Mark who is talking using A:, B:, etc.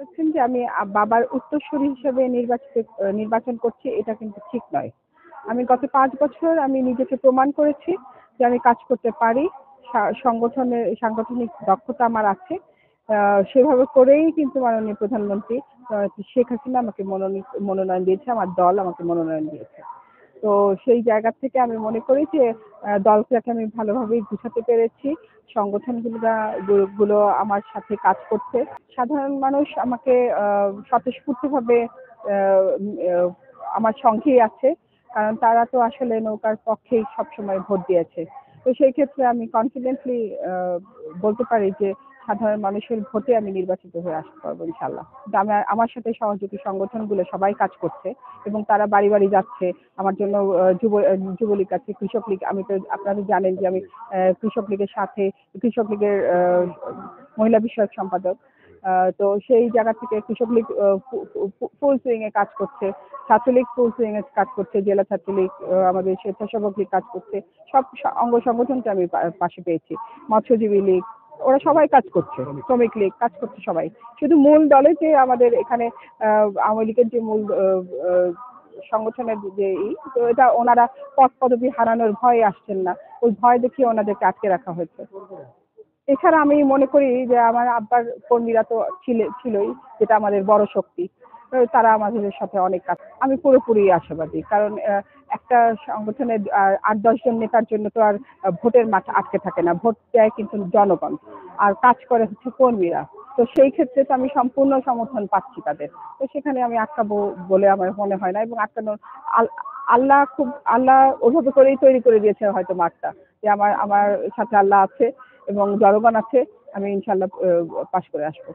A: বলছেন যে আমি বাবার উত্তরসূরি হিসেবে নির্বাচন করছি, এটা কিন্তু ঠিক নয়। আমি গত ৫ বছর আমি নিজেকে প্রমাণ করেছি যে আমি কাজ করতে পারি। সাংগঠনিক দক্ষতা আমার আছে। সেভাবে করেই কিন্তু মাননীয় প্রধানমন্ত্রী শেখ হাসিনা আমাকে মনোনয়ন দিয়েছে, আমার দল আমাকে মনোনয়ন দিয়েছে। তো সেই জায়গা থেকে আমি মনে করি যে দলটাকে আমি ভালোভাবেই গুছাতে পেরেছি। সংগঠনগুলো আমার সাথে কাজ করছে। সাধারণ মানুষ আমাকে স্বতঃস্ফূর্তভাবে আ আ আমার সঙ্গেই আছে। কারণ তারা তো আসলে নৌকার পক্ষেই সবসময় ভোট দিয়েছে। তো সেই ক্ষেত্রে আমি কনফিডেন্টলি বলতে পারি যে সাধারণ মানুষের ভোটে আমি নির্বাচিত হয়ে আসতে পারবো ইনশাআল্লাহ। কিন্তু আমার সাথে সহযোগী সংগঠনগুলো সবাই কাজ করছে এবং তারা বাড়ি, বাড়ি যাচ্ছে। আমার জন্য যুবলীগ আছে, কৃষক লীগ। আমি তো আপনারা জানেন যে আমি কৃষক লীগের সাথে কৃষক লীগের মহিলা বিষয়ক সম্পাদক। তো সেই জায়গা থেকে কৃষক লীগ ফুল সুইং এ কাজ করছে, ছাত্রলীগ ফুল সুইং এ কাজ করছে, জেলা ছাত্রলীগ, আমাদের স্বেচ্ছাসেবক লীগ কাজ করছে। সব অঙ্গ সংগঠনকে আমি পাশে পেয়েছি। মৎস্যজীবী লীগ, ওরা সবাই কাজ করছে, শ্রমিক লীগ কাজ করছে সবাই। শুধু মূল দলে যে আমাদের এখানে আওয়ামী লীগের যে মূল সংগঠনের যে তো এটা ওনারা পদ পদবি হারানোর ভয়ে আসছেন না। ওই ভয় দেখিয়ে ওনাদেরকে আটকে রাখা হয়েছে। এছাড়া আমি মনে করি যে আমার আব্বার কর্মীরা তো ছিলই, যেটা আমাদের বড় শক্তি। তারা আমাদের সাথে অনেক কাজ, আমি পুরোপুরি আশাবাদী। কারণ একটা সংগঠনের ৮-১০ জন নেতার জন্য তো আর ভোটের মাঠ আটকে থাকে না। ভোট দেয় কিন্তু জনগণ। আর কাজ করে হচ্ছে কর্মীরা। তো সেই ক্ষেত্রে তো আমি সম্পূর্ণ সমর্থন পাচ্ছি তাদের। তো সেখানে আমি আটকাবো বলে আমার মনে হয় না, এবং আটকানোর আল আল্লাহ ওভাবে করেই তৈরি করে দিয়েছে হয়তো মাঠটা। যে আমার সাথে আল্লাহ আছে এবং জনগণ আছে। আমি ইনশাআল্লাহ পাস করে আসবো।